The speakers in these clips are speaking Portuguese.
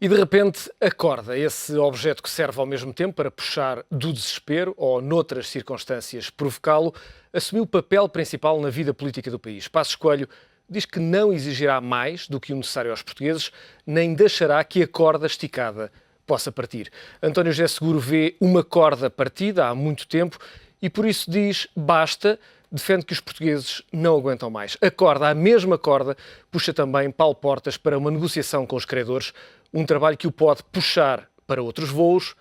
E de repente acorda esse objeto que serve ao mesmo tempo para puxar do desespero ou, noutras circunstâncias, provocá-lo, assumiu o papel principal na vida política do país. Passos Coelho diz que não exigirá mais do que o necessário aos portugueses, nem deixará que a corda esticada possa partir. António José Seguro vê uma corda partida há muito tempo e por isso diz basta, defende que os portugueses não aguentam mais. A corda, a mesma corda, puxa também Paulo Portas para uma negociação com os credores, um trabalho que o pode puxar para outros voos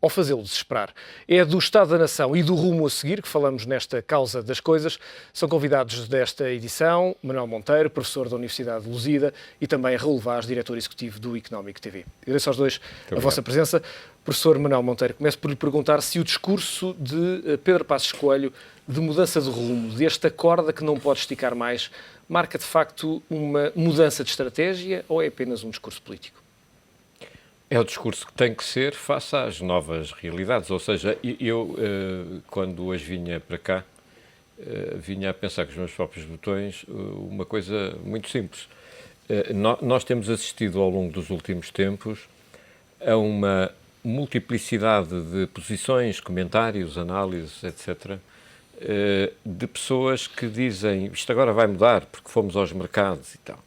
ou fazê-lo desesperar. É do Estado da Nação e do rumo a seguir que falamos nesta Causa das Coisas. São convidados desta edição Manuel Monteiro, professor da Universidade de Lusíada, e também Raul Vaz, diretor executivo do Económico TV. Agradeço aos dois a vossa presença. Professor Manuel Monteiro, começo por lhe perguntar se o discurso de Pedro Passos Coelho de mudança de rumo, desta corda que não pode esticar mais, marca de facto uma mudança de estratégia ou é apenas um discurso político? É o discurso que tem que ser face às novas realidades. Ou seja, eu quando hoje vinha para cá, vinha a pensar com os meus próprios botões uma coisa muito simples. Nós temos assistido ao longo dos últimos tempos a uma multiplicidade de posições, comentários, análises, etc., de pessoas que dizem isto agora vai mudar porque fomos aos mercados e tal.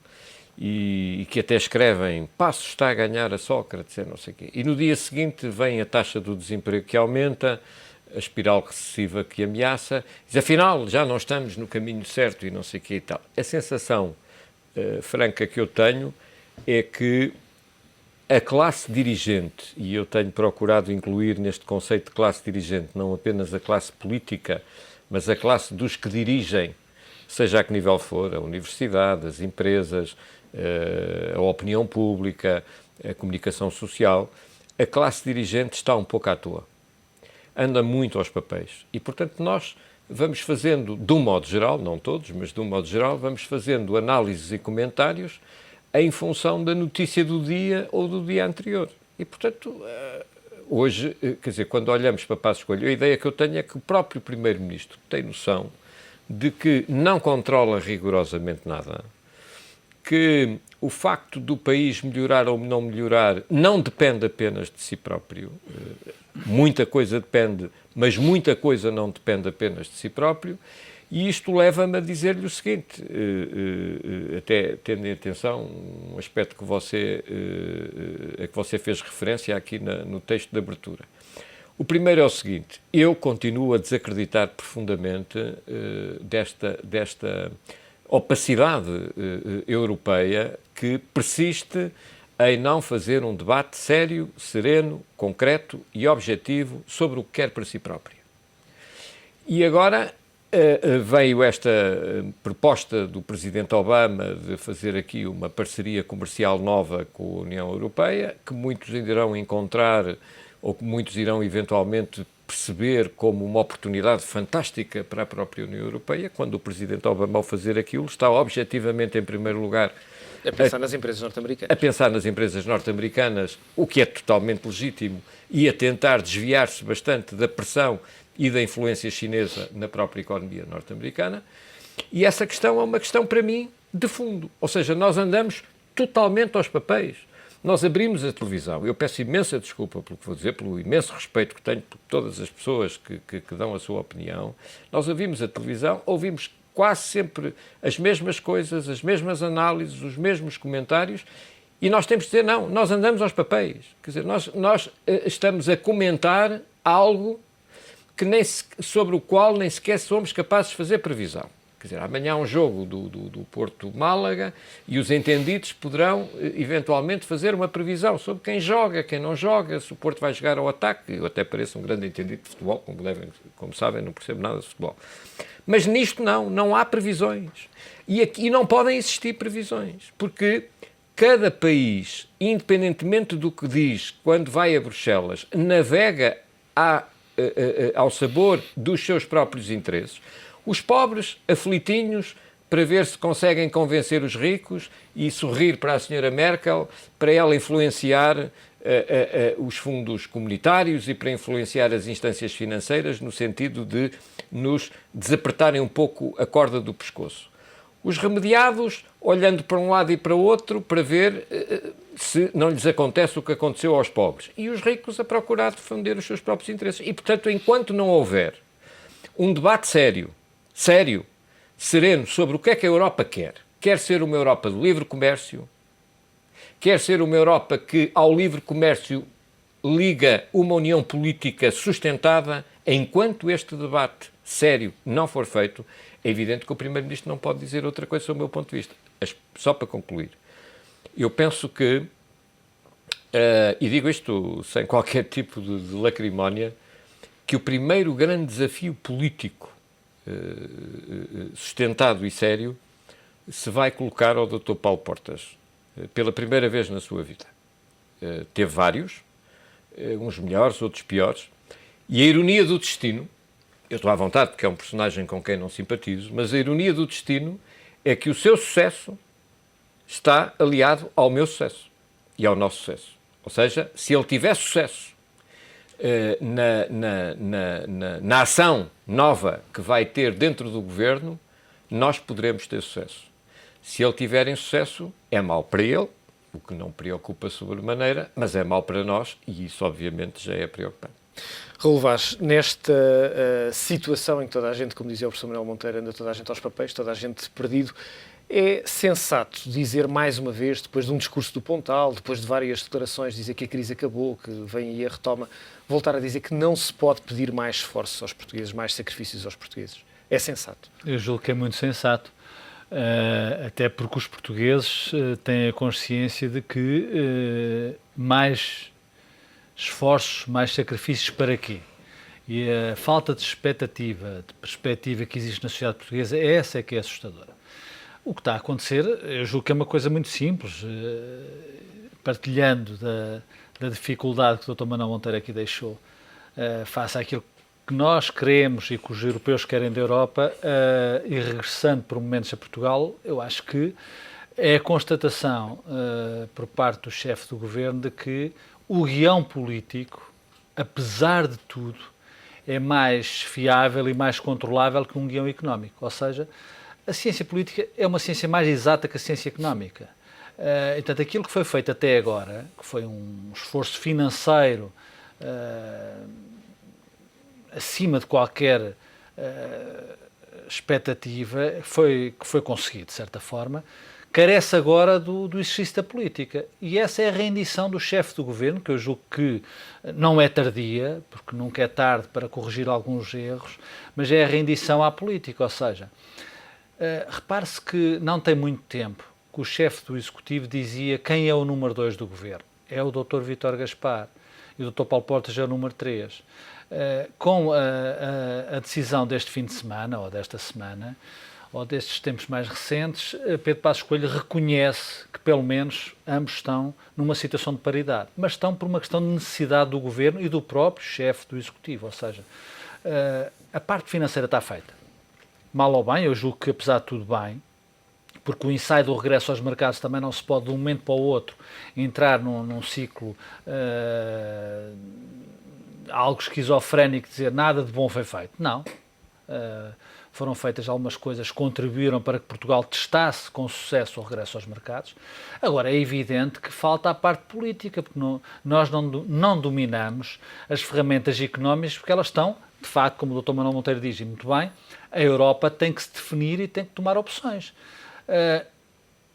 E que até escrevem Passos está a ganhar a Sócrates, não sei o quê. E no dia seguinte vem a taxa do desemprego que aumenta, a espiral recessiva que ameaça, diz afinal já não estamos no caminho certo e não sei o quê e tal. A sensação franca que eu tenho é que a classe dirigente, e eu tenho procurado incluir neste conceito de classe dirigente não apenas a classe política, mas a classe dos que dirigem, seja a que nível for, a universidade, as empresas, a opinião pública, a comunicação social, a classe dirigente está um pouco à toa. Anda muito aos papéis. E, portanto, nós vamos fazendo, de um modo geral, não todos, mas de um modo geral, vamos fazendo análises e comentários em função da notícia do dia ou do dia anterior. E, portanto, hoje, quer dizer, quando olhamos para Passos Coelho, a ideia que eu tenho é que o próprio Primeiro-Ministro tem noção de que não controla rigorosamente nada, que o facto do país melhorar ou não melhorar não depende apenas de si próprio. Muita coisa depende, mas muita coisa não depende apenas de si próprio. E isto leva-me a dizer-lhe o seguinte, até tendo em atenção um aspecto que a que você fez referência aqui no texto de abertura. O primeiro é o seguinte, eu continuo a desacreditar profundamente desta opacidade europeia que persiste em não fazer um debate sério, sereno, concreto e objetivo sobre o que quer para si própria. E agora veio esta proposta do Presidente Obama de fazer aqui uma parceria comercial nova com a União Europeia, que muitos irão encontrar ou que muitos irão eventualmente perceber como uma oportunidade fantástica para a própria União Europeia, quando o Presidente Obama, ao fazer aquilo, está objetivamente, em primeiro lugar, a pensar nas empresas norte-americanas. A pensar nas empresas norte-americanas, o que é totalmente legítimo, e a tentar desviar-se bastante da pressão e da influência chinesa na própria economia norte-americana. E essa questão é uma questão, para mim, de fundo. Ou seja, nós andamos totalmente aos papéis. Nós abrimos a televisão, eu peço imensa desculpa pelo que vou dizer, pelo imenso respeito que tenho por todas as pessoas que dão a sua opinião. Nós ouvimos a televisão, ouvimos quase sempre as mesmas coisas, as mesmas análises, os mesmos comentários, e nós temos de dizer, não, nós andamos aos papéis. Quer dizer, nós estamos a comentar algo que sobre o qual nem sequer somos capazes de fazer previsão. Quer dizer, amanhã há um jogo do Porto-Málaga e os entendidos poderão, eventualmente, fazer uma previsão sobre quem joga, quem não joga, se o Porto vai jogar ao ataque. Eu até pareço um grande entendido de futebol, como sabem, não percebo nada de futebol. Mas nisto não há previsões. E aqui não podem existir previsões, porque cada país, independentemente do que diz quando vai a Bruxelas, navega ao sabor dos seus próprios interesses. Os pobres, aflitinhos, para ver se conseguem convencer os ricos e sorrir para a senhora Merkel, para ela influenciar os fundos comunitários e para influenciar as instâncias financeiras no sentido de nos desapertarem um pouco a corda do pescoço. Os remediados, olhando para um lado e para o outro, para ver se não lhes acontece o que aconteceu aos pobres. E os ricos a procurar defender os seus próprios interesses. E, portanto, enquanto não houver um debate sério, sereno, sobre o que é que a Europa quer. Quer ser uma Europa de livre comércio, quer ser uma Europa que ao livre comércio liga uma união política sustentada. Enquanto este debate sério não for feito, é evidente que o Primeiro-Ministro não pode dizer outra coisa do meu ponto de vista. Só para concluir, eu penso que, e digo isto sem qualquer tipo de lacrimónia, que o primeiro grande desafio político sustentado e sério se vai colocar ao Dr. Paulo Portas, pela primeira vez na sua vida. Teve vários, uns melhores, outros piores, e a ironia do destino, eu estou à vontade porque é um personagem com quem não simpatizo, mas a ironia do destino é que o seu sucesso está aliado ao meu sucesso e ao nosso sucesso. Ou seja, se ele tiver sucesso na ação nova que vai ter dentro do governo, nós poderemos ter sucesso. Se ele tiver insucesso, é mau para ele, o que não preocupa sobremaneira, mas é mau para nós e isso obviamente já é preocupante. Raul Vaz, nesta situação em que toda a gente, como dizia o professor Manuel Monteiro, anda toda a gente aos papéis, toda a gente perdido, é sensato dizer mais uma vez, depois de um discurso do Pontal, depois de várias declarações, dizer que a crise acabou, que vem aí a retoma, voltar a dizer que não se pode pedir mais esforços aos portugueses, mais sacrifícios aos portugueses? É sensato? Eu julgo que é muito sensato, até porque os portugueses têm a consciência de que mais esforços, mais sacrifícios para quê? E a falta de expectativa, de perspectiva que existe na sociedade portuguesa, essa é que é assustadora. O que está a acontecer, eu julgo que é uma coisa muito simples, partilhando da dificuldade que o Dr. Manuel Monteiro aqui deixou, face àquilo que nós queremos e que os europeus querem da Europa, e regressando por momentos a Portugal, eu acho que é a constatação por parte do chefe do governo de que o guião político, apesar de tudo, é mais fiável e mais controlável que um guião económico. Ou seja, a ciência política é uma ciência mais exata que a ciência económica. Portanto, aquilo que foi feito até agora, que foi um esforço financeiro acima de qualquer expectativa, que foi conseguido, de certa forma, carece agora do exercício da política. E essa é a rendição do chefe do governo, que eu julgo que não é tardia, porque nunca é tarde para corrigir alguns erros, mas é a rendição à política. Ou seja, repare-se que não tem muito tempo que o chefe do Executivo dizia quem é o número 2 do governo. É o Dr. Vítor Gaspar. E o Dr. Paulo Portas é o número 3. Com a decisão deste fim de semana, ou desta semana, ou destes tempos mais recentes, Pedro Passos Coelho reconhece que, pelo menos, ambos estão numa situação de paridade, mas estão por uma questão de necessidade do governo e do próprio chefe do Executivo, ou seja, a parte financeira está feita. Mal ou bem, eu julgo que, apesar de tudo, bem, porque o ensaio do regresso aos mercados também não se pode, de um momento para o outro, entrar num ciclo algo esquizofrénico, dizer nada de bom foi feito. Não. Foram feitas algumas coisas que contribuíram para que Portugal testasse com sucesso o regresso aos mercados. Agora, é evidente que falta a parte política, porque nós não dominamos as ferramentas económicas, porque elas estão, de facto, como o Dr. Manuel Monteiro diz, e muito bem, a Europa tem que se definir e tem que tomar opções.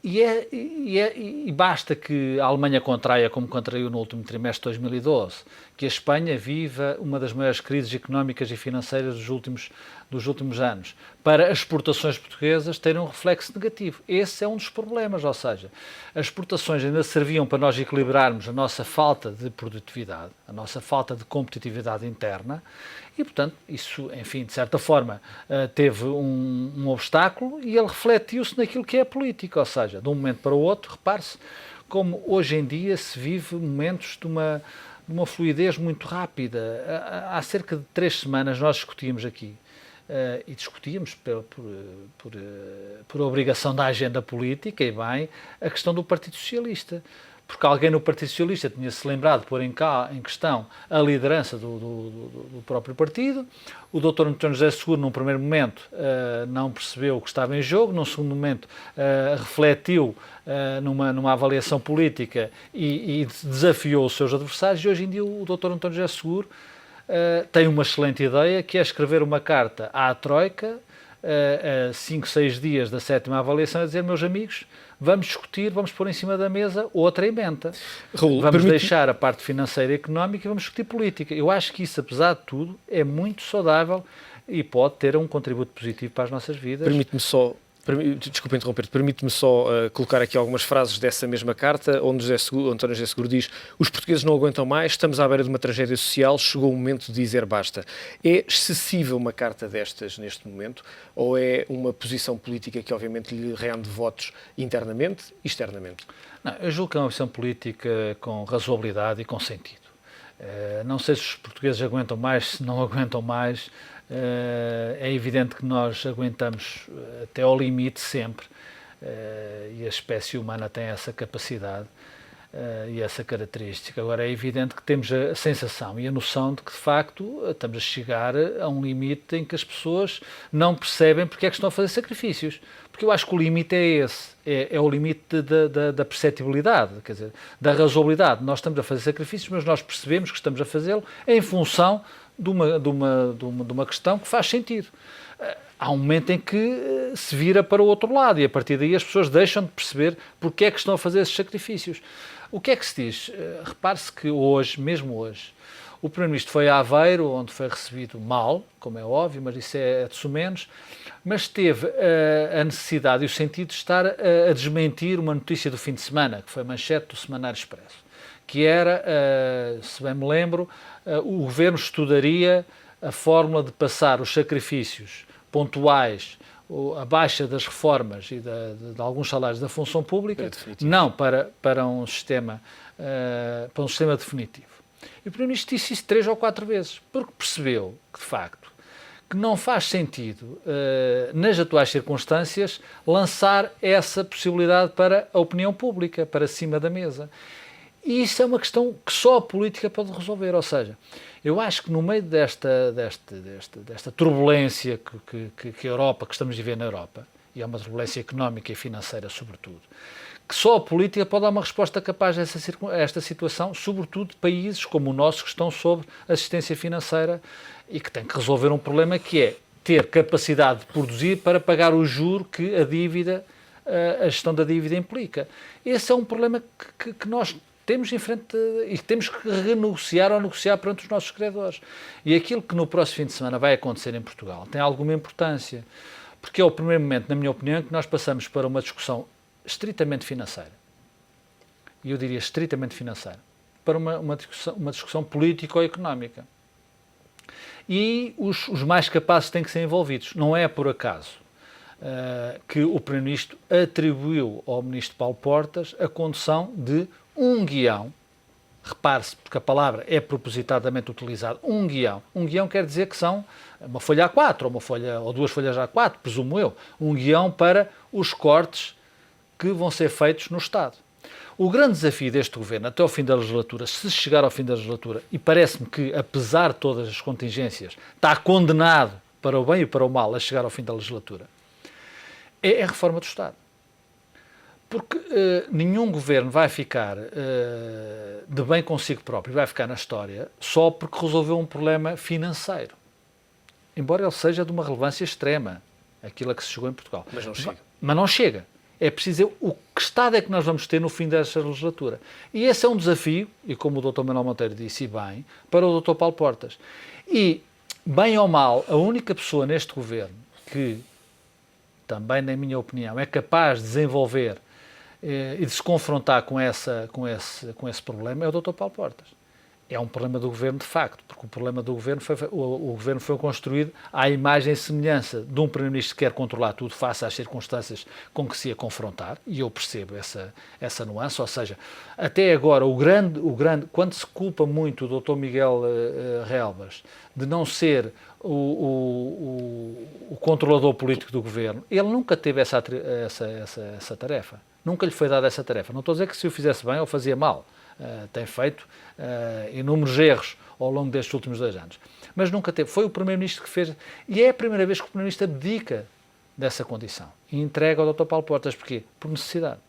E basta que a Alemanha contraia, como contraiu no último trimestre de 2012, que a Espanha viva uma das maiores crises económicas e financeiras dos últimos anos, para as exportações portuguesas terem um reflexo negativo. Esse é um dos problemas, ou seja, as exportações ainda serviam para nós equilibrarmos a nossa falta de produtividade, a nossa falta de competitividade interna, e, portanto, isso, enfim, de certa forma, teve um obstáculo e ele refletiu-se naquilo que é a política, ou seja, de um momento para o outro, repare-se como hoje em dia se vive momentos de uma fluidez muito rápida. Há cerca de 3 semanas nós discutíamos aqui, e discutíamos por obrigação da agenda política, e bem, a questão do Partido Socialista. porque alguém no Partido Socialista tinha-se lembrado de pôr em questão a liderança do próprio partido. O Dr. António José Seguro, num primeiro momento, não percebeu o que estava em jogo, num segundo momento, refletiu numa avaliação política e desafiou os seus adversários, e hoje em dia o Dr. António José Seguro tem uma excelente ideia, que é escrever uma carta à Troika, a 5, 6 dias da 7ª avaliação, a dizer: meus amigos, vamos discutir, vamos pôr em cima da mesa outra emenda. Raul, vamos deixar a parte financeira e económica e vamos discutir política. Eu acho que isso, apesar de tudo, é muito saudável e pode ter um contributo positivo para as nossas vidas. Desculpa interromper-te, permite-me só colocar aqui algumas frases dessa mesma carta, onde António José Seguro diz: os portugueses não aguentam mais, estamos à beira de uma tragédia social, chegou o momento de dizer basta. É excessiva uma carta destas neste momento, ou é uma posição política que obviamente lhe rende votos internamente e externamente? Não, eu julgo que é uma posição política com razoabilidade e com sentido. Não sei se os portugueses aguentam mais, se não aguentam mais. É evidente que nós aguentamos até ao limite sempre, e a espécie humana tem essa capacidade e essa característica. Agora, é evidente que temos a sensação e a noção de que, de facto, estamos a chegar a um limite em que as pessoas não percebem porque é que estão a fazer sacrifícios. Porque eu acho que o limite é esse, é o limite da perceptibilidade, quer dizer, da razoabilidade. Nós estamos a fazer sacrifícios, mas nós percebemos que estamos a fazê-lo em função de uma questão que faz sentido. Há um momento em que se vira para o outro lado e, a partir daí, as pessoas deixam de perceber porque é que estão a fazer esses sacrifícios. O que é que se diz? Repare-se que hoje, mesmo hoje, o Primeiro-Ministro foi a Aveiro, onde foi recebido mal, como é óbvio, mas isso é de sumenos, mas teve a necessidade e o sentido de estar a desmentir uma notícia do fim de semana, que foi manchete do Semanário Expresso, que era, se bem me lembro, o Governo estudaria a fórmula de passar os sacrifícios pontuais, a baixa das reformas e de alguns salários da função pública, não para um sistema definitivo. E o Primeiro-Ministro disse isso 3 ou 4 vezes, porque percebeu que, de facto, que não faz sentido, nas atuais circunstâncias, lançar essa possibilidade para a opinião pública, para cima da mesa. E isso é uma questão que só a política pode resolver, ou seja, eu acho que no meio desta turbulência que a Europa, que estamos a viver na Europa, e é uma turbulência económica e financeira sobretudo, que só a política pode dar uma resposta capaz a esta situação, sobretudo de países como o nosso, que estão sob assistência financeira e que têm que resolver um problema que é ter capacidade de produzir para pagar o juro que a gestão da dívida implica. Esse é um problema que nós temos em frente e temos que renegociar ou negociar perante os nossos credores. E aquilo que no próximo fim de semana vai acontecer em Portugal tem alguma importância, porque é o primeiro momento, na minha opinião, que nós passamos para uma discussão estritamente financeira. E eu diria estritamente financeira, para uma discussão político-económica. E os mais capazes têm que ser envolvidos. Não é por acaso que o Primeiro-Ministro atribuiu ao Ministro Paulo Portas a condução de um guião. Repare-se, porque a palavra é propositadamente utilizada, um guião. Um guião quer dizer que são uma folha A4, ou 2 folhas A4, presumo eu. Um guião para os cortes que vão ser feitos no Estado. O grande desafio deste Governo, até ao fim da legislatura, se chegar ao fim da legislatura, e parece-me que, apesar de todas as contingências, está condenado para o bem e para o mal a chegar ao fim da legislatura, é a reforma do Estado. Porque nenhum governo vai ficar de bem consigo próprio, vai ficar na história, só porque resolveu um problema financeiro. Embora ele seja de uma relevância extrema, aquilo a que se chegou em Portugal. Mas não chega. É preciso o que Estado é que nós vamos ter no fim desta legislatura. E esse é um desafio, e como o Dr. Manuel Monteiro disse bem, para o Dr. Paulo Portas. E, bem ou mal, a única pessoa neste governo que, também na minha opinião, é capaz de desenvolver e de se confrontar com esse problema é o Dr. Paulo Portas. é um problema do Governo de facto, porque o problema do Governo o Governo foi construído à imagem e semelhança de um Primeiro-Ministro que quer controlar tudo face às circunstâncias com que se ia confrontar, e eu percebo essa nuance, ou seja, até agora quando se culpa muito o Dr. Miguel Relvas de não ser o controlador político do Governo, ele nunca teve essa tarefa, nunca lhe foi dada essa tarefa. Não estou a dizer que se o fizesse bem ou fazia mal. Tem feito inúmeros erros ao longo destes últimos 2 anos. Mas nunca teve. Foi o Primeiro-Ministro que fez. E é a primeira vez que o Primeiro-Ministro abdica dessa condição e entrega ao Dr. Paulo Portas. Porquê? Por necessidade.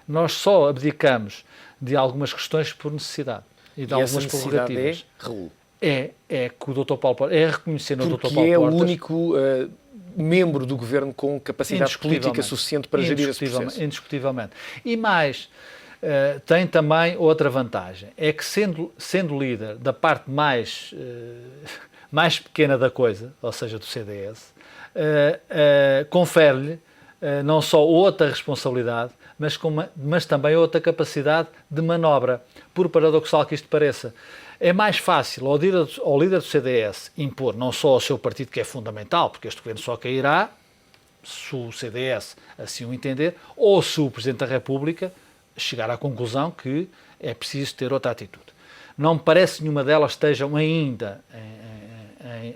Nós só abdicamos de algumas questões por necessidade e de algumas prerrogativas. É que o Dr. Paulo Portas é reconhecer no Dr. Paulo Portas. Porque é o único membro do Governo com capacidade política suficiente para gerir esse processo. Indiscutivelmente. E mais. Tem também outra vantagem, é que sendo líder da parte mais pequena da coisa, ou seja, do CDS, confere-lhe não só outra responsabilidade, mas também outra capacidade de manobra. Por paradoxal que isto pareça, é mais fácil ao líder do CDS impor não só ao seu partido, que é fundamental, porque este governo só cairá se o CDS assim o entender, ou se o Presidente da República chegar à conclusão que é preciso ter outra atitude. Não me parece que nenhuma delas estejam ainda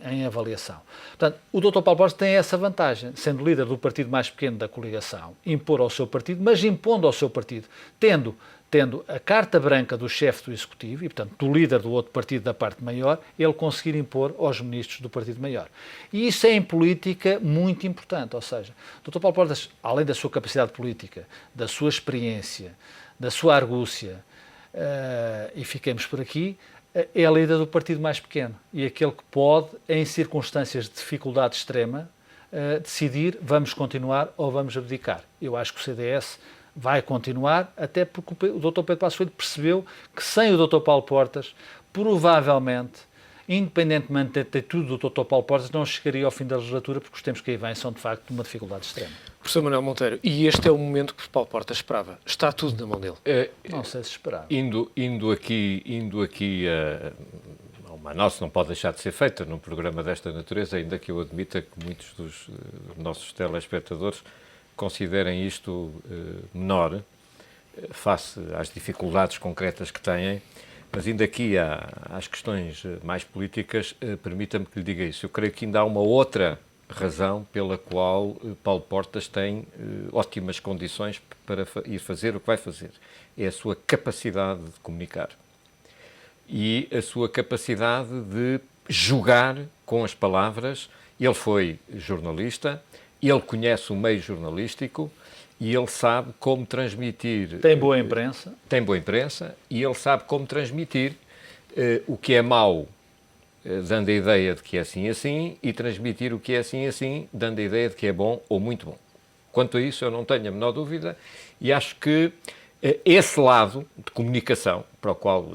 em avaliação. Portanto, o Dr. Paulo Portas tem essa vantagem, sendo líder do partido mais pequeno da coligação, impor ao seu partido, mas impondo ao seu partido, tendo a carta branca do chefe do Executivo e, portanto, do líder do outro partido da parte maior, ele conseguir impor aos ministros do partido maior. E isso é, em política, muito importante. Ou seja, o Dr. Paulo Portas, além da sua capacidade política, da sua experiência, da sua argúcia, e fiquemos por aqui, é a líder do partido mais pequeno e aquele que pode, em circunstâncias de dificuldade extrema, decidir vamos continuar ou vamos abdicar. Eu acho que o CDS vai continuar, até porque o Dr. Pedro Passos Coelho percebeu que sem o Dr. Paulo Portas, provavelmente, independentemente da atitude do Dr. Paulo Portas, não chegaria ao fim da legislatura, porque os tempos que aí vêm são, de facto, de uma dificuldade extrema. Professor Manuel Monteiro, e este é o momento que Paulo Portas esperava. Está tudo na mão dele. Não sei se esperava. Indo aqui a uma análise não pode deixar de ser feita num programa desta natureza, ainda que eu admita que muitos dos nossos telespectadores considerem isto menor, face às dificuldades concretas que têm, mas ainda aqui às questões mais políticas, permita-me que lhe diga isso. Eu creio que ainda há uma outra razão pela qual Paulo Portas tem ótimas condições para ir fazer o que vai fazer. É a sua capacidade de comunicar e a sua capacidade de jogar com as palavras. Ele foi jornalista, ele conhece o meio jornalístico e ele sabe como transmitir... Tem boa imprensa. Tem boa imprensa e ele sabe como transmitir o que é mau, dando a ideia de que é assim, e transmitir o que é assim, dando a ideia de que é bom ou muito bom. Quanto a isso, eu não tenho a menor dúvida e acho que esse lado de comunicação, para o qual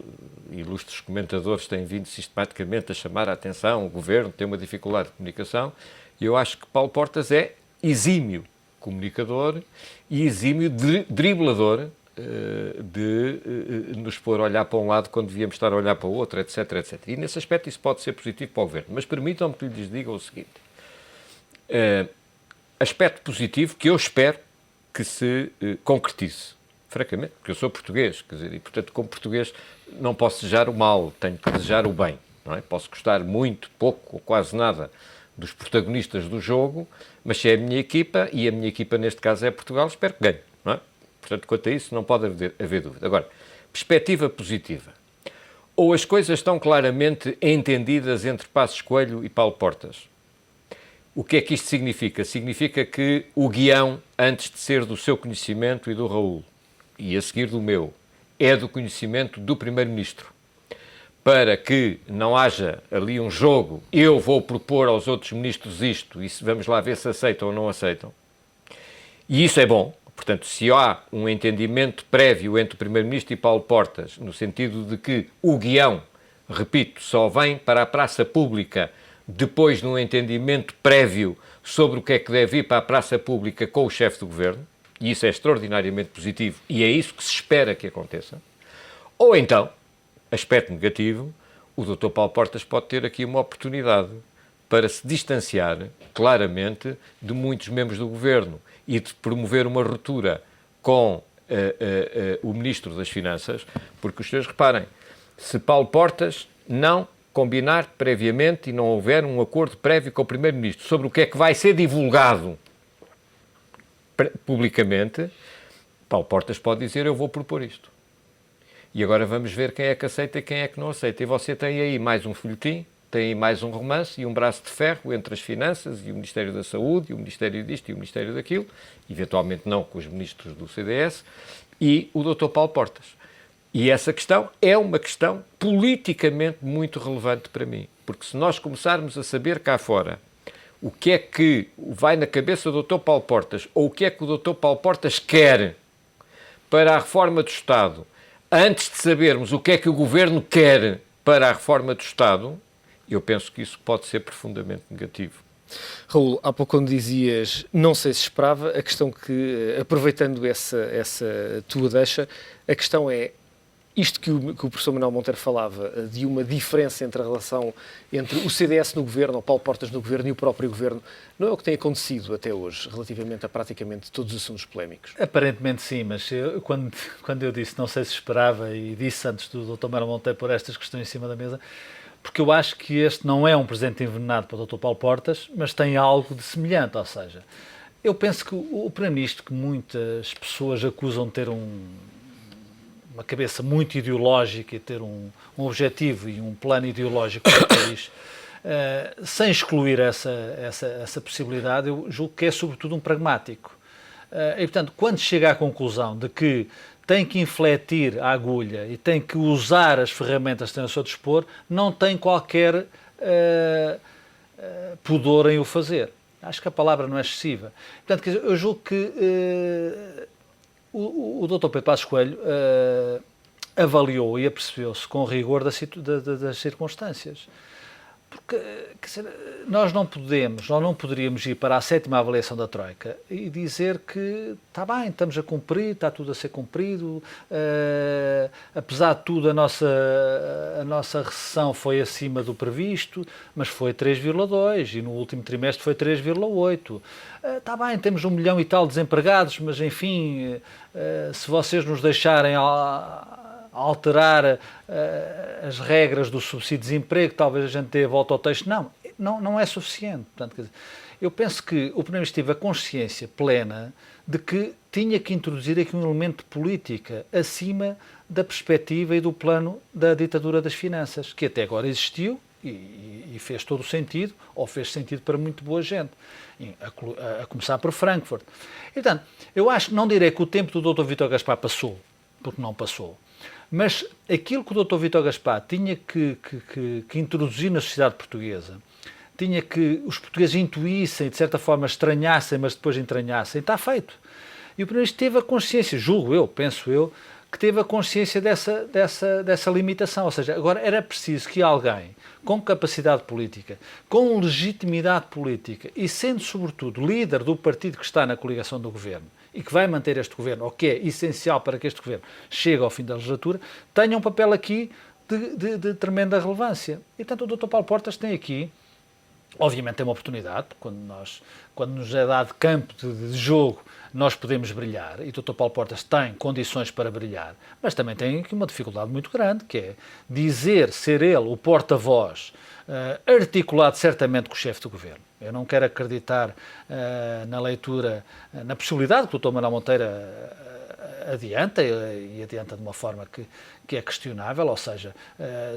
ilustres comentadores têm vindo sistematicamente a chamar a atenção, o Governo tem uma dificuldade de comunicação, e eu acho que Paulo Portas é exímio comunicador e exímio driblador de nos pôr a olhar para um lado quando devíamos estar a olhar para o outro, etc, etc. E nesse aspecto isso pode ser positivo para o Governo. Mas permitam-me que lhes diga o seguinte. Aspecto positivo que eu espero que se concretize. Francamente, porque eu sou português, quer dizer, e portanto como português não posso desejar o mal, tenho que desejar o bem. Não é? Posso gostar muito, pouco ou quase nada dos protagonistas do jogo, mas se é a minha equipa, e a minha equipa neste caso é Portugal, espero que ganhe. Não é? Portanto, quanto a isso, não pode haver dúvida. Agora, perspectiva positiva. Ou as coisas estão claramente entendidas entre Passos Coelho e Paulo Portas. O que é que isto significa? Significa que o guião, antes de ser do seu conhecimento e do Raul, e a seguir do meu, é do conhecimento do Primeiro-Ministro. Para que não haja ali um jogo, eu vou propor aos outros ministros isto, e vamos lá ver se aceitam ou não aceitam. E isso é bom. Portanto, se há um entendimento prévio entre o Primeiro-Ministro e Paulo Portas, no sentido de que o guião, repito, só vem para a praça pública depois de um entendimento prévio sobre o que é que deve ir para a praça pública com o chefe do Governo, e isso é extraordinariamente positivo, e é isso que se espera que aconteça, ou então, aspecto negativo, o Dr. Paulo Portas pode ter aqui uma oportunidade para se distanciar claramente de muitos membros do Governo e de promover uma ruptura com o Ministro das Finanças, porque os senhores reparem, se Paulo Portas não combinar previamente e não houver um acordo prévio com o Primeiro-Ministro sobre o que é que vai ser divulgado publicamente, Paulo Portas pode dizer, eu vou propor isto. E agora vamos ver quem é que aceita e quem é que não aceita. E você tem aí mais um folhetim, tem aí mais um romance e um braço de ferro entre as Finanças e o Ministério da Saúde, e o Ministério disto e o Ministério daquilo, eventualmente não com os ministros do CDS, e o Dr. Paulo Portas. E essa questão é uma questão politicamente muito relevante para mim, porque se nós começarmos a saber cá fora o que é que vai na cabeça do Dr. Paulo Portas, ou o que é que o Dr. Paulo Portas quer para a reforma do Estado, antes de sabermos o que é que o Governo quer para a reforma do Estado, eu penso que isso pode ser profundamente negativo. Raul, há pouco quando dizias não sei se esperava, a questão que, aproveitando essa tua deixa, a questão é isto que o professor Manuel Monteiro falava, de uma diferença entre a relação entre o CDS no Governo, o Paulo Portas no Governo e o próprio Governo, não é o que tem acontecido até hoje, relativamente a praticamente todos os assuntos polémicos? Aparentemente sim, mas quando eu disse não sei se esperava e disse antes do Dr. Manuel Monteiro pôr estas questões em cima da mesa, porque eu acho que este não é um presente envenenado para o Dr. Paulo Portas, mas tem algo de semelhante, ou seja, eu penso que o Primeiro-Ministro, que muitas pessoas acusam de ter uma cabeça muito ideológica e ter um objetivo e um plano ideológico para o país, sem excluir essa possibilidade, eu julgo que é sobretudo um pragmático. E, portanto, quando chega à conclusão de que tem que infletir a agulha e tem que usar as ferramentas que tem ao seu dispor, não tem qualquer pudor em o fazer. Acho que a palavra não é excessiva. Portanto, quer dizer, eu julgo que o Dr. Pedro Passos Coelho avaliou e apercebeu-se com rigor das circunstâncias. Porque, quer dizer, nós não poderíamos ir para a 7ª avaliação da Troika e dizer que está bem, estamos a cumprir, está tudo a ser cumprido, apesar de tudo a nossa recessão foi acima do previsto, mas foi 3,2 e no último trimestre foi 3,8. Está bem, temos 1 milhão e tal de desempregados, mas enfim, se vocês nos deixarem alterar as regras do subsídio de desemprego, talvez a gente dê a volta ao texto. Não é suficiente. Portanto, quer dizer, eu penso que o Primeiro-Ministro teve a consciência plena de que tinha que introduzir aqui um elemento de política acima da perspectiva e do plano da ditadura das finanças, que até agora existiu e fez todo o sentido, ou fez sentido para muito boa gente, a começar por Frankfurt. E, portanto, eu acho que não direi que o tempo do Dr. Vítor Gaspar passou, porque não passou. Mas aquilo que o Dr. Vítor Gaspar tinha que introduzir na sociedade portuguesa, tinha que os portugueses intuíssem, de certa forma estranhassem, mas depois entranhassem, está feito. E o Primeiro-Ministro teve a consciência, penso eu, que teve a consciência dessa limitação. Ou seja, agora era preciso que alguém com capacidade política, com legitimidade política e sendo, sobretudo, líder do partido que está na coligação do governo, e que vai manter este governo, ou que é essencial para que este governo chegue ao fim da legislatura, tenha um papel aqui de tremenda relevância. E, portanto, o Dr. Paulo Portas tem aqui, obviamente tem uma oportunidade, quando nos é dado campo de jogo, nós podemos brilhar, e o Dr. Paulo Portas tem condições para brilhar, mas também tem aqui uma dificuldade muito grande, que é ser ele o porta-voz, articulado certamente com o chefe do governo. Eu não quero acreditar na leitura, na possibilidade que o Dr. Manuel Monteiro adianta, e adianta de uma forma que é questionável, ou seja,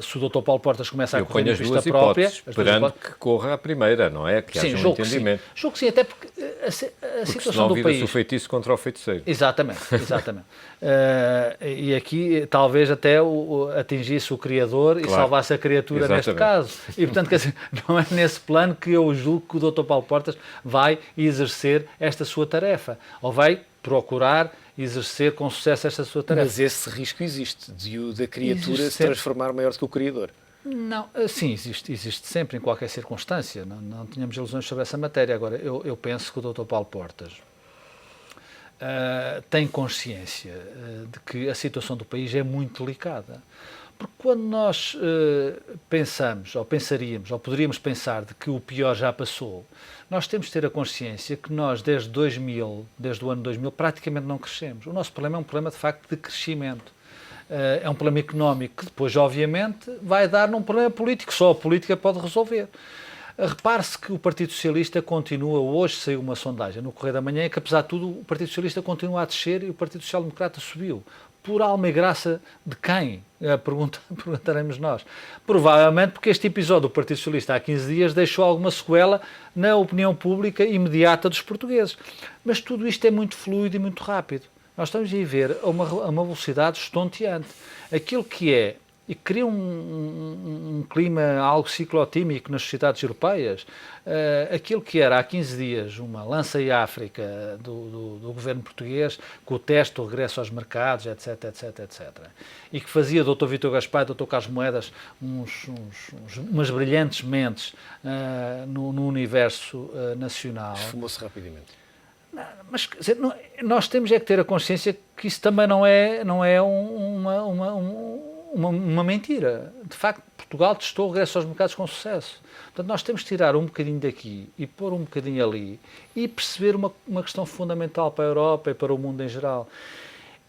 se o Dr. Paulo Portas começa a correr por vista própria... esperando que corra a primeira, não é? Que haja um entendimento. Julgo que sim, até porque a situação do país... Porque senão o feitiço contra o feiticeiro. Exatamente. E aqui talvez até atingisse o Criador e salvasse a criatura neste caso. E, portanto, quer dizer, não é nesse plano que eu julgo que o Dr. Paulo Portas vai exercer esta sua tarefa, ou vai procurar exercer com sucesso esta sua tarefa. Mas esse risco existe, da criatura se transformar maior do que o Criador. Não, sim, existe sempre, em qualquer circunstância. Não tínhamos ilusões sobre essa matéria. Agora, eu penso que o Dr. Paulo Portas tem consciência de que a situação do país é muito delicada. Porque quando nós pensamos, ou pensaríamos, ou poderíamos pensar de que o pior já passou, nós temos de ter a consciência que nós, desde o ano 2000, praticamente não crescemos. O nosso problema é um problema, de facto, de crescimento. É um problema económico que depois, obviamente, vai dar num problema político. Só a política pode resolver. Repare-se que o Partido Socialista continua, hoje saiu uma sondagem no Correio da Manhã, que apesar de tudo o Partido Socialista continua a descer e o Partido Social Democrata subiu. Por alma e graça de quem? Perguntaremos nós. Provavelmente porque este episódio do Partido Socialista há 15 dias deixou alguma sequela na opinião pública imediata dos portugueses. Mas tudo isto é muito fluido e muito rápido. Nós estamos a ver a uma velocidade estonteante. Aquilo que é, e cria um clima algo ciclotímico nas sociedades europeias, aquilo que era há 15 dias uma lança em África do governo português, com o teste do regresso aos mercados, etc, etc, etc. E que fazia do Dr. Vítor Gaspar e do Dr. Carlos Moedas umas brilhantes mentes no universo nacional. Esfumou-se rapidamente. Mas quer dizer, nós temos é que ter a consciência que isso também não é uma mentira. De facto, Portugal testou o regresso aos mercados com sucesso. Portanto, nós temos que tirar um bocadinho daqui e pôr um bocadinho ali e perceber uma questão fundamental para a Europa e para o mundo em geral.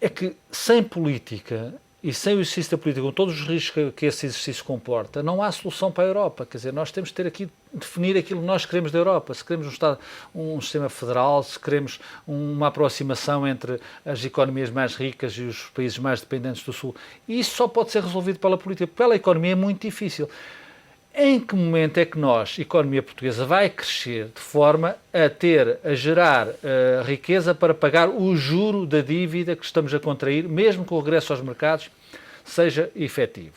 É que sem política e sem o exercício da política, com todos os riscos que esse exercício comporta, não há solução para a Europa. Quer dizer, nós temos de ter aqui, definir aquilo que nós queremos da Europa. Se queremos um sistema federal, se queremos uma aproximação entre as economias mais ricas e os países mais dependentes do Sul. E isso só pode ser resolvido pela política. Pela economia é muito difícil. Em que momento é que nós, a economia portuguesa, vai crescer de forma a gerar riqueza para pagar o juro da dívida que estamos a contrair, mesmo que o regresso aos mercados seja efetivo?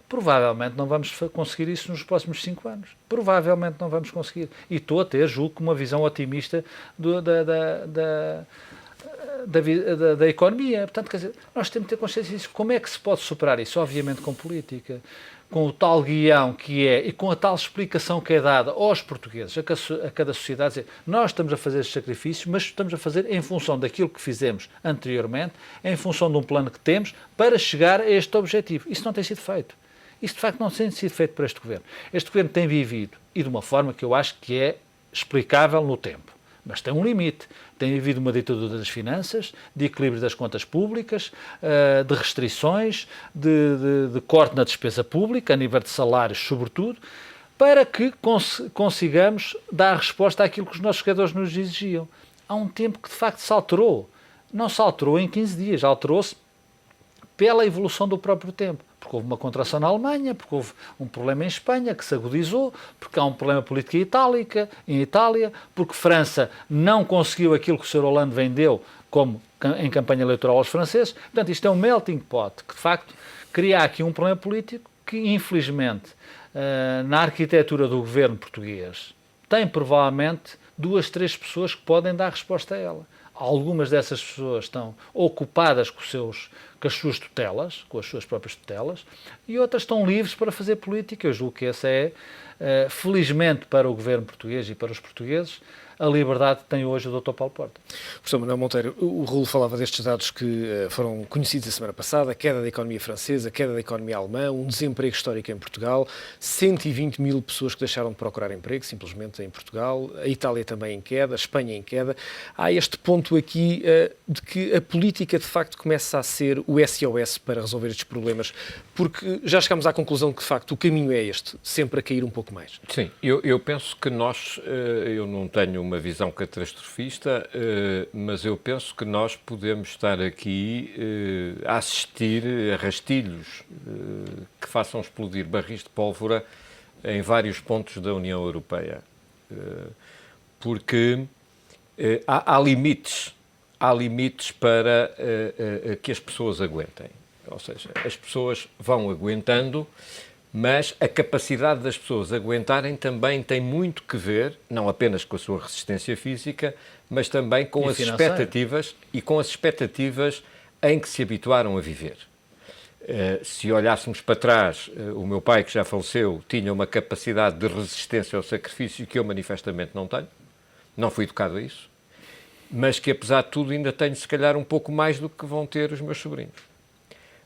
Provavelmente não vamos conseguir isso nos próximos 5 anos. Provavelmente não vamos conseguir. E estou a ter, julgo, uma visão otimista da economia. Portanto, quer dizer, nós temos de ter consciência disso. Como é que se pode superar isso? Obviamente com política, com o tal guião que é e com a tal explicação que é dada aos portugueses, a cada sociedade, dizer, nós estamos a fazer estes sacrifícios, mas estamos a fazer em função daquilo que fizemos anteriormente, em função de um plano que temos, para chegar a este objetivo. Isso não tem sido feito. Isso, de facto, não tem sido feito por este governo. Este governo tem vivido, e de uma forma que eu acho que é explicável no tempo. Mas tem um limite. Tem havido uma ditadura das finanças, de equilíbrio das contas públicas, de restrições, de corte na despesa pública, a nível de salários, sobretudo, para que consigamos dar resposta àquilo que os nossos jogadores nos exigiam. Há um tempo que, de facto, se alterou. Não se alterou em 15 dias, alterou-se pela evolução do próprio tempo. Porque houve uma contração na Alemanha, porque houve um problema em Espanha que se agudizou, porque há um problema político em Itália, porque França não conseguiu aquilo que o Sr. Hollande vendeu como em campanha eleitoral aos franceses. Portanto, isto é um melting pot que, de facto, cria aqui um problema político que, infelizmente, na arquitetura do governo português, tem provavelmente 2, 3 pessoas que podem dar resposta a ela. Algumas dessas pessoas estão ocupadas com as suas tutelas, com as suas próprias tutelas, e outras estão livres para fazer política. Eu julgo que essa é, felizmente para o governo português e para os portugueses, a liberdade que tem hoje o Dr. Paulo Porta. Professor Manuel Monteiro, o Raul falava destes dados que foram conhecidos a semana passada, a queda da economia francesa, a queda da economia alemã, um desemprego histórico em Portugal, 120 mil pessoas que deixaram de procurar emprego, simplesmente, em Portugal, a Itália também em queda, a Espanha em queda. Há este ponto aqui de que a política, de facto, começa a ser o SOS para resolver estes problemas, porque já chegámos à conclusão que, de facto, o caminho é este, sempre a cair um pouco mais. Sim, eu penso que eu não tenho uma visão catastrofista, mas eu penso que nós podemos estar aqui a assistir a rastilhos que façam explodir barris de pólvora em vários pontos da União Europeia. Porque há limites para que as pessoas aguentem. Ou seja, as pessoas vão aguentando, mas a capacidade das pessoas aguentarem também tem muito que ver, não apenas com a sua resistência física, mas também com as expectativas em que se habituaram a viver. Se olhássemos para trás, o meu pai, que já faleceu, tinha uma capacidade de resistência ao sacrifício que eu manifestamente não tenho, não fui educado a isso, mas que apesar de tudo ainda tenho se calhar um pouco mais do que vão ter os meus sobrinhos.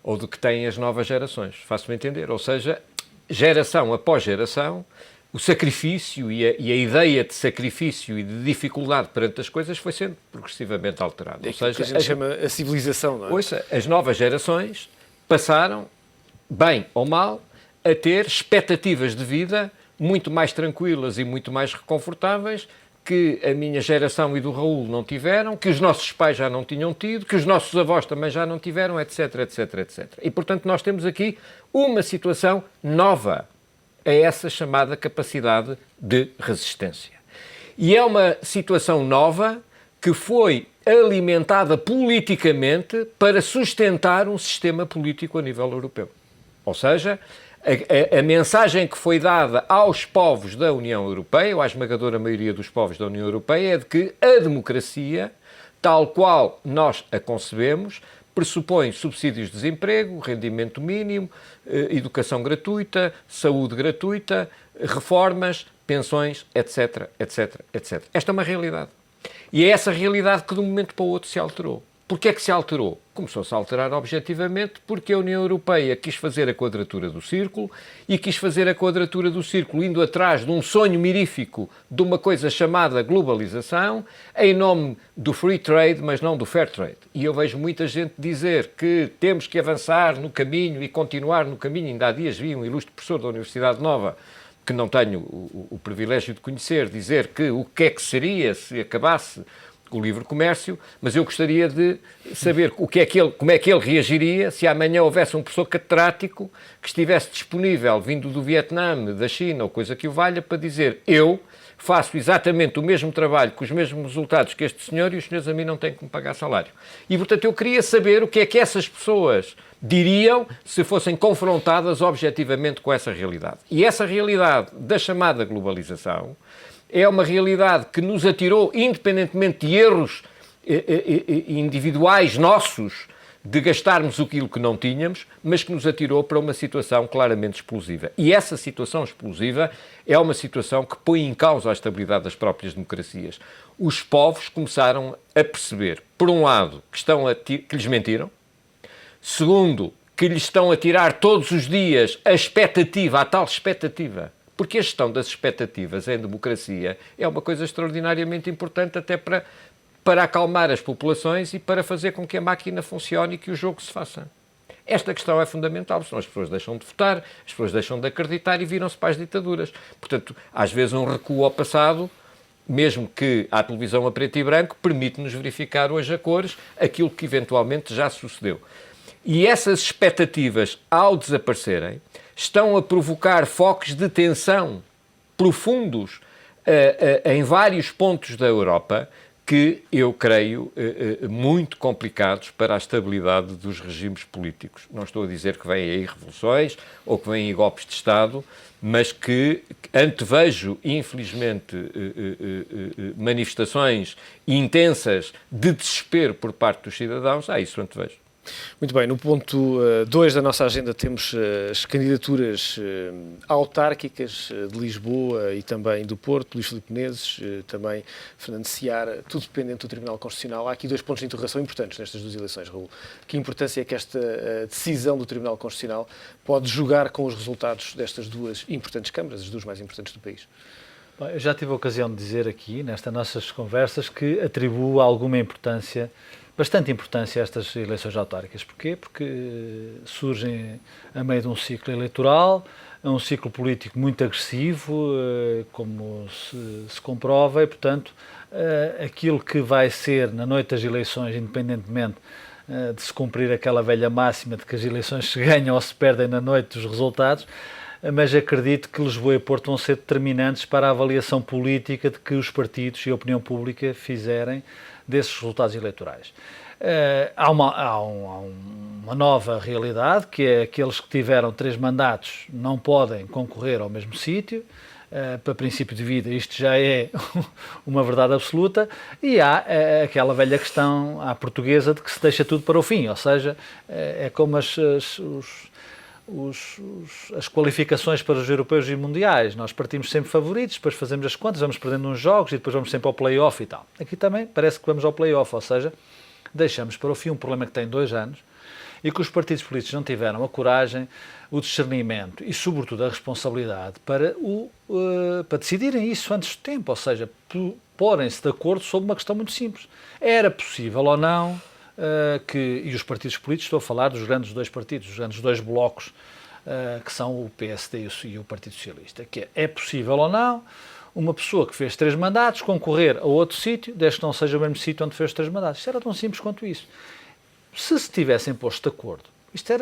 ou do que têm as novas gerações. Faço-me entender. Ou seja, geração após geração, o sacrifício e a ideia de sacrifício e de dificuldade perante as coisas foi sendo progressivamente alterada. É aquilo que a gente chama a civilização, não é? Ouça, as novas gerações passaram, bem ou mal, a ter expectativas de vida muito mais tranquilas e muito mais reconfortáveis que a minha geração e do Raul não tiveram, que os nossos pais já não tinham tido, que os nossos avós também já não tiveram, etc, etc, etc. E, portanto, nós temos aqui uma situação nova a essa chamada capacidade de resistência. E é uma situação nova que foi alimentada politicamente para sustentar um sistema político a nível europeu. Ou seja, a mensagem que foi dada aos povos da União Europeia, ou à esmagadora maioria dos povos da União Europeia, é de que a democracia, tal qual nós a concebemos, pressupõe subsídios de desemprego, rendimento mínimo, educação gratuita, saúde gratuita, reformas, pensões, etc, etc, etc. Esta é uma realidade. E é essa realidade que de um momento para o outro se alterou. Porquê é que se alterou? Começou-se a alterar objetivamente porque a União Europeia quis fazer a quadratura do círculo e quis fazer a quadratura do círculo indo atrás de um sonho mirífico de uma coisa chamada globalização em nome do free trade, mas não do fair trade. E eu vejo muita gente dizer que temos que avançar no caminho e continuar no caminho. Ainda há dias vi um ilustre professor da Universidade Nova, que não tenho o privilégio de conhecer, dizer que o que é que seria se acabasse o livre comércio, mas eu gostaria de saber como é que ele reagiria se amanhã houvesse um professor catedrático que estivesse disponível, vindo do Vietnã, da China ou coisa que o valha, para dizer: eu faço exatamente o mesmo trabalho, com os mesmos resultados que este senhor, e os senhores a mim não têm que me pagar salário. E, portanto, eu queria saber o que é que essas pessoas diriam se fossem confrontadas objetivamente com essa realidade. E essa realidade da chamada globalização é uma realidade que nos atirou, independentemente de erros individuais nossos, de gastarmos aquilo que não tínhamos, mas que nos atirou para uma situação claramente explosiva. E essa situação explosiva é uma situação que põe em causa a estabilidade das próprias democracias. Os povos começaram a perceber, por um lado, que lhes mentiram, segundo, que lhes estão a tirar todos os dias a expectativa, a tal expectativa. Porque a gestão das expectativas em democracia é uma coisa extraordinariamente importante até para acalmar as populações e para fazer com que a máquina funcione e que o jogo se faça. Esta questão é fundamental, senão as pessoas deixam de votar, as pessoas deixam de acreditar e viram-se para as ditaduras. Portanto, às vezes um recuo ao passado, mesmo que à televisão a preto e branco, permite-nos verificar hoje a cores aquilo que eventualmente já sucedeu. E essas expectativas, ao desaparecerem, estão a provocar focos de tensão profundos em vários pontos da Europa que eu creio muito complicados para a estabilidade dos regimes políticos. Não estou a dizer que vêm aí revoluções ou que vêm aí golpes de Estado, mas que antevejo, infelizmente, manifestações intensas de desespero por parte dos cidadãos. Isso antevejo. Muito bem, no ponto 2 da nossa agenda temos as candidaturas autárquicas de Lisboa e também do Porto, Luís Filipe Menezes, também Fernando Seara, tudo dependente do Tribunal Constitucional. Há aqui 2 pontos de interrogação importantes nestas 2 eleições, Raul. Que importância é que esta decisão do Tribunal Constitucional pode jogar com os resultados destas 2 importantes câmaras, as 2 mais importantes do país? Bom, eu já tive a ocasião de dizer aqui, nestas nossas conversas, que atribuo alguma importância, bastante importância, a estas eleições autárquicas. Porquê? Porque surgem a meio de um ciclo eleitoral, um ciclo político muito agressivo, como se comprova, e, portanto, aquilo que vai ser na noite das eleições, independentemente de se cumprir aquela velha máxima de que as eleições se ganham ou se perdem na noite dos resultados, mas acredito que Lisboa e Porto vão ser determinantes para a avaliação política de que os partidos e a opinião pública fizerem desses resultados eleitorais. Há uma nova realidade, que é aqueles que tiveram 3 mandatos não podem concorrer ao mesmo sítio. Para princípio de vida isto já é uma verdade absoluta, e há aquela velha questão à portuguesa de que se deixa tudo para o fim, ou seja, é como as qualificações para os europeus e mundiais. Nós partimos sempre favoritos, depois fazemos as contas, vamos perdendo uns jogos e depois vamos sempre ao play-off e tal. Aqui também parece que vamos ao play-off, ou seja, deixamos para o fim um problema que tem 2 anos e que os partidos políticos não tiveram a coragem, o discernimento e, sobretudo, a responsabilidade para decidirem isso antes do tempo, ou seja, porem-se de acordo sobre uma questão muito simples. Era possível ou não e os partidos políticos, estou a falar dos grandes dois partidos, dos grandes dois blocos, que são o PSD e o Partido Socialista, que é possível ou não uma pessoa que fez 3 mandatos concorrer a outro sítio, desde que não seja o mesmo sítio onde fez 3 mandatos. Isto era tão simples quanto isso. Se tivessem posto de acordo, isto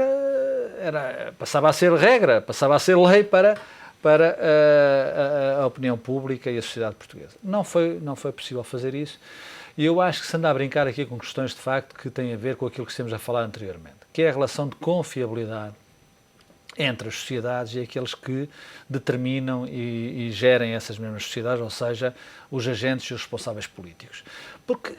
passava a ser regra, passava a ser lei para a opinião pública e a sociedade portuguesa. Não foi possível fazer isso, e eu acho que se anda a brincar aqui com questões de facto que têm a ver com aquilo que estamos a falar anteriormente, que é a relação de confiabilidade entre as sociedades e aqueles que determinam e gerem essas mesmas sociedades, ou seja, os agentes e os responsáveis políticos. Porque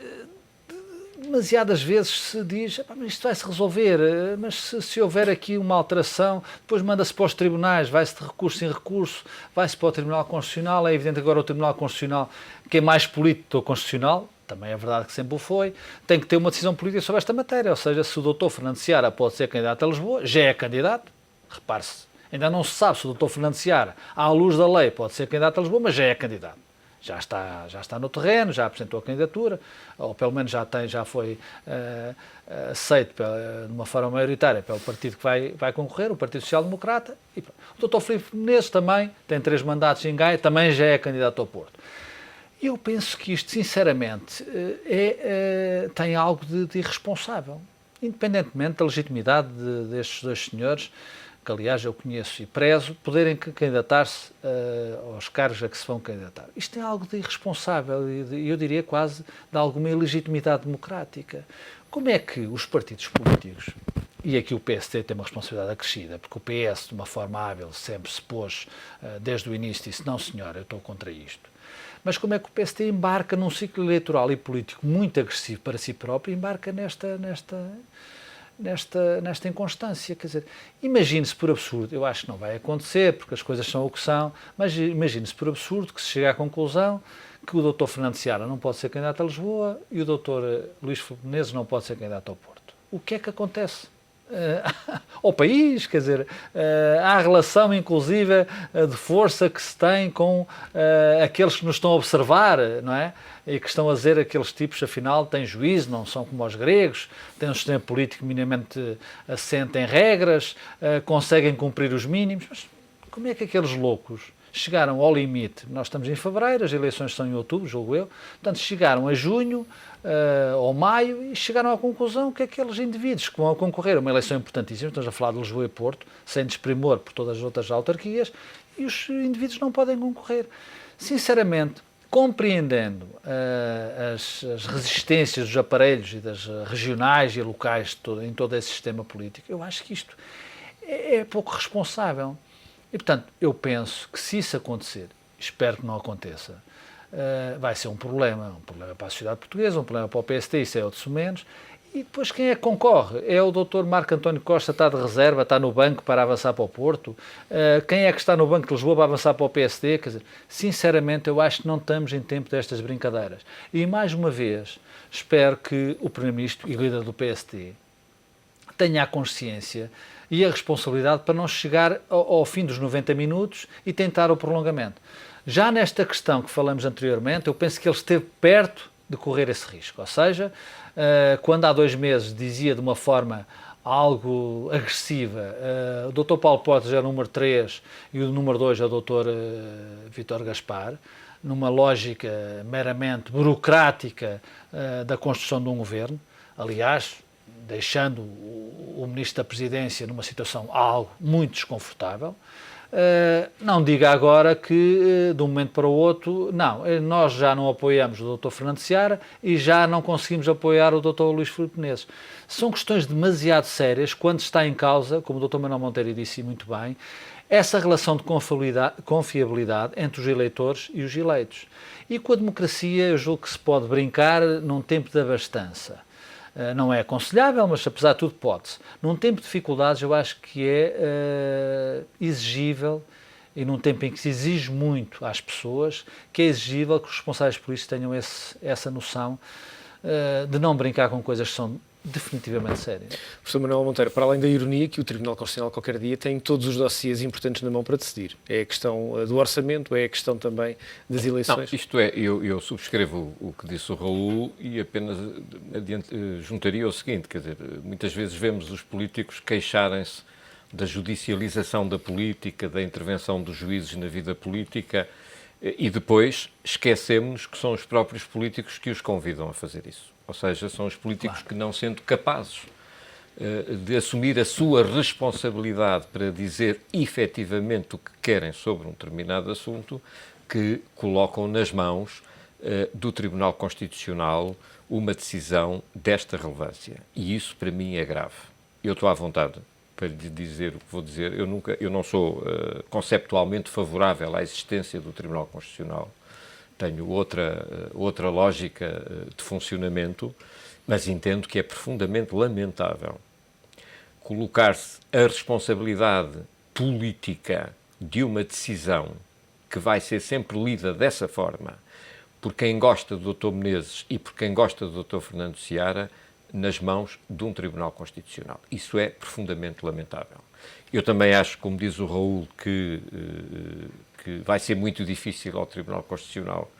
demasiadas vezes se diz, mas isto vai-se resolver, mas se houver aqui uma alteração, depois manda-se para os tribunais, vai-se de recurso em recurso, vai-se para o Tribunal Constitucional. É evidente que agora o Tribunal Constitucional, que é mais político do que constitucional, também é verdade que sempre o foi, tem que ter uma decisão política sobre esta matéria, ou seja, se o Dr. Fernando Seara pode ser candidato a Lisboa, já é candidato. Repare-se, ainda não se sabe se o Dr. Fernando Seara, à luz da lei, pode ser candidato a Lisboa, mas já é candidato. Já está no terreno, já apresentou a candidatura, ou pelo menos já foi aceito de uma forma maioritária pelo partido que vai concorrer, o Partido Social Democrata. E o Dr. Filipe Menezes também tem 3 mandatos em Gaia, também já é candidato ao Porto. E eu penso que isto, sinceramente, tem algo de irresponsável, independentemente da legitimidade destes 2 senhores, que aliás eu conheço e prezo, poderem candidatar-se aos cargos a que se vão candidatar. Isto tem algo de irresponsável e eu diria quase de alguma ilegitimidade democrática. Como é que os partidos políticos, e aqui o PSD tem uma responsabilidade acrescida, porque o PS, de uma forma hábil, sempre se pôs, desde o início, disse, não senhora, eu estou contra isto. Mas como é que o PSD embarca num ciclo eleitoral e político muito agressivo para si próprio e embarca nesta inconstância? Quer dizer, imagine-se por absurdo, eu acho que não vai acontecer, porque as coisas são o que são, mas imagine-se por absurdo que se chega à conclusão que o Dr. Fernando Seara não pode ser candidato a Lisboa e o Dr. Luís Filipe Menezes não pode ser candidato ao Porto. O que é que acontece ao país? Quer dizer, há a relação inclusive de força que se tem com aqueles que nos estão a observar, não é? E que estão a dizer aqueles tipos, afinal, têm juízo, não são como os gregos, têm um sistema político minimamente assente em regras, conseguem cumprir os mínimos. Mas como é que aqueles loucos chegaram ao limite? Nós estamos em fevereiro, as eleições são em outubro, julgo eu, portanto chegaram a junho ou maio e chegaram à conclusão que aqueles indivíduos que vão a concorrer a uma eleição importantíssima, estamos a falar de Lisboa e Porto, sem desprimor por todas as outras autarquias, e os indivíduos não podem concorrer. Sinceramente, compreendendo as resistências dos aparelhos e das regionais e locais em todo esse sistema político, eu acho que isto é pouco responsável. E, portanto, eu penso que se isso acontecer, espero que não aconteça, vai ser um problema para a sociedade portuguesa, um problema para o PSD, isso é outro menos. E depois quem é que concorre? É o Dr. Marco António Costa, está de reserva, está no banco para avançar para o Porto? Quem é que está no banco de Lisboa para avançar para o PSD? Quer dizer, sinceramente, eu acho que não estamos em tempo destas brincadeiras. E, mais uma vez, espero que o Primeiro-Ministro e líder do PSD tenha a consciência e a responsabilidade para não chegar ao fim dos 90 minutos e tentar o prolongamento. Já nesta questão que falamos anteriormente, eu penso que ele esteve perto de correr esse risco. Ou seja, quando há 2 meses dizia de uma forma algo agressiva, o Dr. Paulo Portas é o número 3 e o número 2 é o Dr. Vítor Gaspar, numa lógica meramente burocrática da construção de um governo, aliás, deixando o Ministro da Presidência numa situação algo muito desconfortável. Não diga agora que, de um momento para o outro, não, nós já não apoiamos o Dr. Fernando Seara e já não conseguimos apoiar o Dr. Luís Filipe Menezes. São questões demasiado sérias quando está em causa, como o Dr. Manuel Monteiro disse muito bem, essa relação de confiabilidade entre os eleitores e os eleitos. E com a democracia eu julgo que se pode brincar num tempo de abastança. Não é aconselhável, mas apesar de tudo pode-se. Num tempo de dificuldades eu acho que é exigível, e num tempo em que se exige muito às pessoas, que é exigível que os responsáveis políticos tenham essa noção de não brincar com coisas que são definitivamente sério. Professor Manuel Monteiro, para além da ironia que o Tribunal Constitucional qualquer dia tem todos os dossiês importantes na mão para decidir. É a questão do orçamento, é a questão também das eleições. Não, isto é, eu subscrevo o que disse o Raul e apenas juntaria o seguinte, quer dizer, muitas vezes vemos os políticos queixarem-se da judicialização da política, da intervenção dos juízes na vida política e depois esquecemos que são os próprios políticos que os convidam a fazer isso. Ou seja, são os políticos que, não sendo capazes de assumir a sua responsabilidade para dizer efetivamente o que querem sobre um determinado assunto, que colocam nas mãos do Tribunal Constitucional uma decisão desta relevância. E isso, para mim, é grave. Eu estou à vontade para lhe dizer o que vou dizer. Eu não sou conceptualmente favorável à existência do Tribunal Constitucional. Tenho outra lógica de funcionamento, mas entendo que é profundamente lamentável colocar-se a responsabilidade política de uma decisão que vai ser sempre lida dessa forma por quem gosta do Dr. Menezes e por quem gosta do Dr. Fernando Seara nas mãos de um Tribunal Constitucional. Isso é profundamente lamentável. Eu também acho, como diz o Raul, que vai ser muito difícil ao Tribunal Constitucional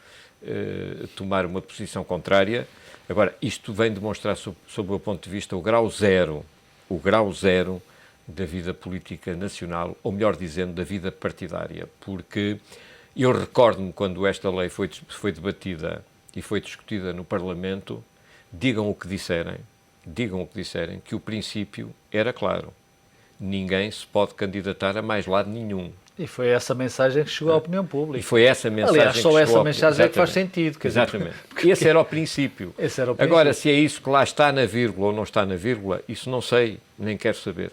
tomar uma posição contrária. Agora, isto vem demonstrar, sob o meu ponto de vista, o grau zero da vida política nacional, ou melhor dizendo, da vida partidária, porque eu recordo-me quando esta lei foi debatida e foi discutida no Parlamento, digam o que disserem, que o princípio era claro. Ninguém se pode candidatar a mais lado nenhum. E foi essa mensagem que chegou à opinião pública. E foi essa mensagem Aliás, só essa mensagem é que faz Exatamente. sentido. Quer dizer, Exatamente. Esse era o princípio. Esse era o princípio. Agora, se é isso que lá está na vírgula ou não está na vírgula, isso não sei, nem quero saber.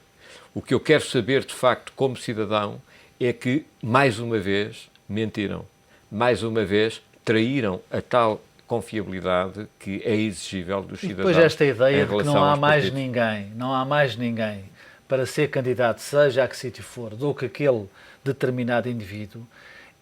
O que eu quero saber, de facto, como cidadão, é que, mais uma vez, mentiram. Mais uma vez, traíram a tal confiabilidade que é exigível dos cidadãos. Depois esta ideia de que não há mais ninguém para ser candidato, seja a que sítio for, do que aquele determinado indivíduo,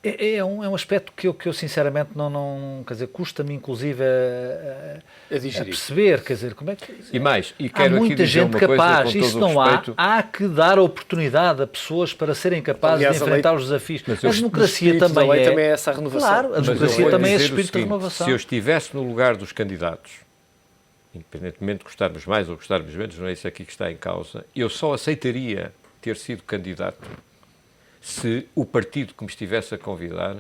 é um aspecto que eu sinceramente não quer dizer, custa-me inclusive a perceber, quer dizer, como é que... E mais, e há quero aqui muita dizer gente uma coisa, capaz, com todo isso o não respeito. há que dar oportunidade a pessoas para serem capazes Aliás, de enfrentar os desafios. Mas a democracia também é essa a renovação. Claro, a Mas eu democracia vou também é esse dizer o espírito de seguinte, renovação. se eu estivesse no lugar dos candidatos, independentemente de gostarmos mais ou gostarmos menos, não é isso aqui que está em causa, eu só aceitaria ter sido candidato se o partido que me estivesse a convidar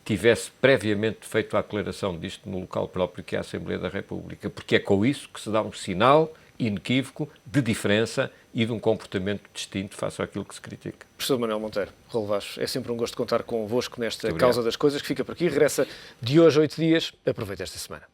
tivesse previamente feito a aclaração disto no local próprio que é a Assembleia da República, porque é com isso que se dá um sinal inequívoco de diferença e de um comportamento distinto face àquilo que se critica. Professor Manuel Monteiro, Raul Vaz, é sempre um gosto contar convosco nesta causa das coisas, que fica por aqui, regressa de hoje a 8 dias. Aproveite esta semana.